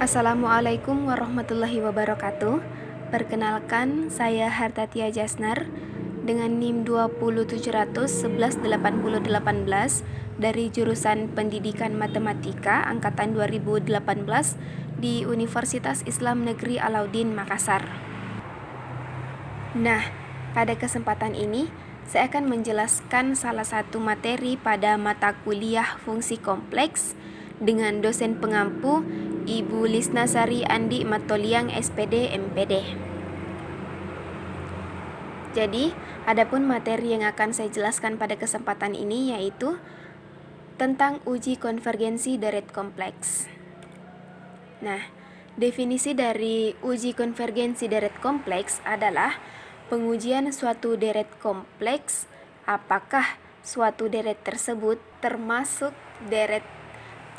Assalamualaikum warahmatullahi wabarakatuh. Perkenalkan, saya Hartatia Jasnar dengan NIM 20711-8018 dari jurusan Pendidikan Matematika angkatan 2018 di Universitas Islam Negeri Alauddin Makassar. Nah, pada kesempatan ini saya akan menjelaskan salah satu materi pada mata kuliah fungsi kompleks dengan dosen pengampu Ibu Lisnasari Andi Matoliang SPD MPD. Jadi, adapun materi yang akan saya jelaskan pada kesempatan ini yaitu tentang uji konvergensi deret kompleks. Nah, definisi dari uji konvergensi deret kompleks adalah pengujian suatu deret kompleks apakah suatu deret tersebut termasuk deret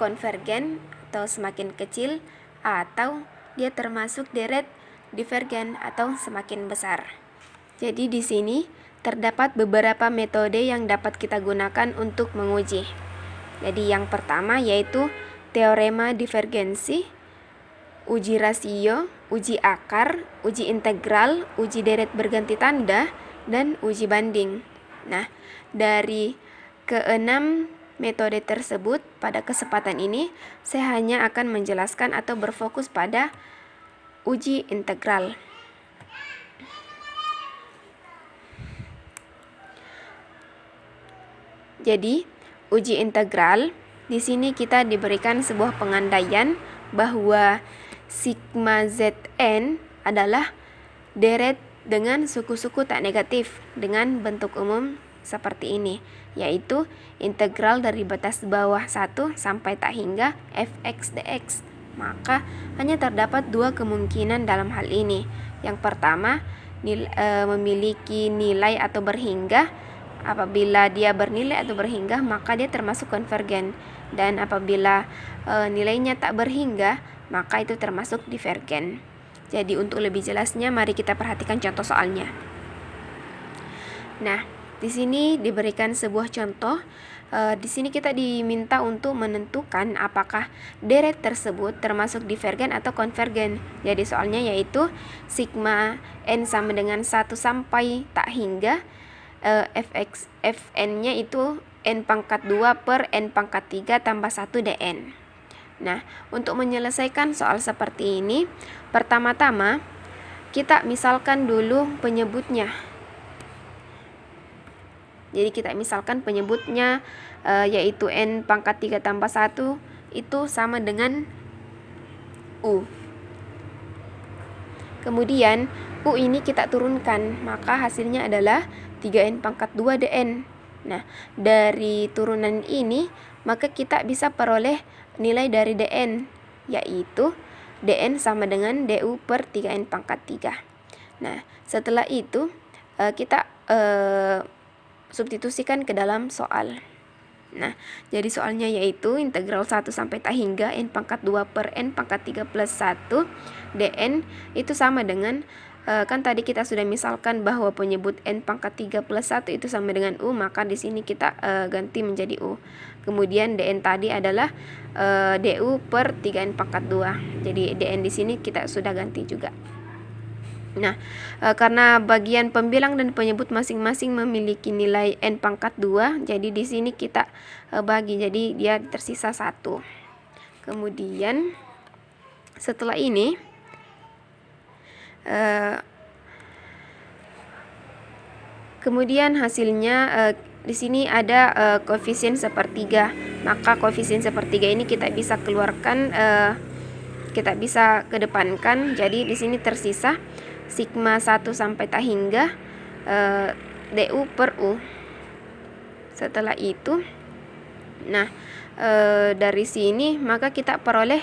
konvergen atau semakin kecil atau dia termasuk deret divergen atau semakin besar. Jadi di sini terdapat beberapa metode yang dapat kita gunakan untuk menguji. Jadi yang pertama yaitu teorema divergensi, uji rasio, uji akar, uji integral, uji deret berganti tanda, dan uji banding. Nah, dari keenam metode tersebut pada kesempatan ini saya hanya akan menjelaskan atau berfokus pada uji integral. Jadi, uji integral di sini kita diberikan sebuah pengandaian bahwa sigma Zn adalah deret dengan suku-suku tak negatif dengan bentuk umum seperti ini, yaitu integral dari batas bawah 1 sampai tak hingga fx dx. Maka hanya terdapat dua kemungkinan dalam hal ini. Yang pertama, memiliki nilai atau berhingga. Apabila dia bernilai atau berhingga, maka dia termasuk konvergen. Dan apabila nilainya tak berhingga, maka itu termasuk divergen. Jadi untuk lebih jelasnya, mari kita perhatikan contoh soalnya. Nah, di sini diberikan sebuah contoh. Di sini kita diminta untuk menentukan apakah deret tersebut termasuk divergen atau konvergen. Jadi soalnya yaitu sigma n sama dengan 1 sampai tak hingga fn-nya itu n pangkat 2 per n pangkat 3 tambah 1 dn. Nah, untuk menyelesaikan soal seperti ini, pertama-tama kita misalkan dulu penyebutnya. Jadi kita misalkan penyebutnya yaitu n pangkat 3 tambah 1 itu sama dengan U. Kemudian U ini kita turunkan, maka hasilnya adalah 3n pangkat 2 dn. Nah, dari turunan ini maka kita bisa peroleh nilai dari dn, yaitu dn sama dengan du per 3n pangkat 3. Nah, setelah itu kita substitusikan ke dalam soal. Nah, jadi soalnya yaitu integral 1 sampai tak hingga n pangkat 2 per n pangkat 3 plus 1 dn itu sama dengan kan tadi kita sudah misalkan bahwa penyebut n pangkat 3 plus 1 itu sama dengan U, maka di sini kita ganti menjadi U. Kemudian dn tadi adalah du per 3n pangkat 2. Jadi dn di sini kita sudah ganti juga. Nah, karena bagian pembilang dan penyebut masing-masing memiliki nilai n pangkat 2, jadi di sini kita bagi, jadi dia tersisa 1. Kemudian setelah ini kemudian hasilnya di sini ada koefisien sepertiga. Maka koefisien sepertiga ini kita bisa keluarkan, kita bisa kedepankan. Jadi di sini tersisa sigma 1 sampai tak hingga du per U. Setelah itu, nah dari sini maka kita peroleh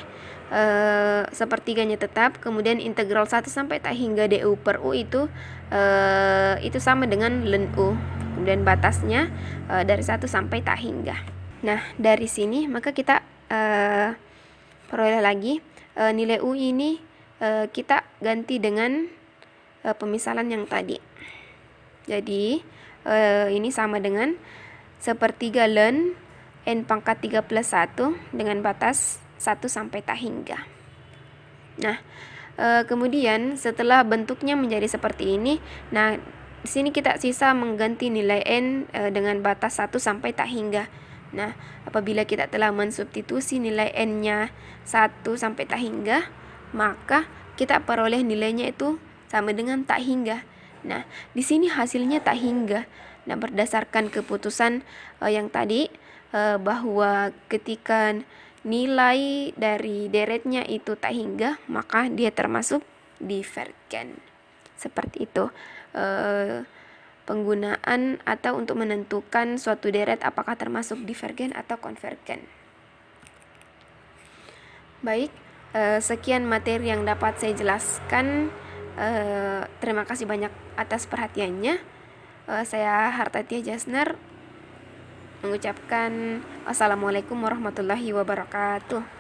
sepertiganya tetap. Kemudian integral 1 sampai tak hingga du per U itu sama dengan ln U. Kemudian batasnya dari 1 sampai tak hingga. Nah, dari sini maka kita peroleh lagi nilai U ini kita ganti dengan pemisalan yang tadi. Jadi ini sama dengan sepertiga ln n pangkat 3 plus 1 dengan batas 1 sampai tak hingga. Nah, kemudian setelah bentuknya menjadi seperti ini, nah di sini kita sisa mengganti nilai n dengan batas 1 sampai tak hingga. Nah, apabila kita telah mensubstitusi nilai n-nya 1 sampai tak hingga, maka kita peroleh nilainya itu sama dengan tak hingga. Nah, di sini hasilnya tak hingga. Nah, berdasarkan keputusan yang tadi, bahwa ketika nilai dari deretnya itu tak hingga, maka dia termasuk divergen. Seperti itu penggunaan atau untuk menentukan suatu deret apakah termasuk divergen atau konvergen. Baik, sekian materi yang dapat saya jelaskan. Terima kasih banyak atas perhatiannya. Saya Hartatia Jasner mengucapkan wassalamualaikum warahmatullahi wabarakatuh.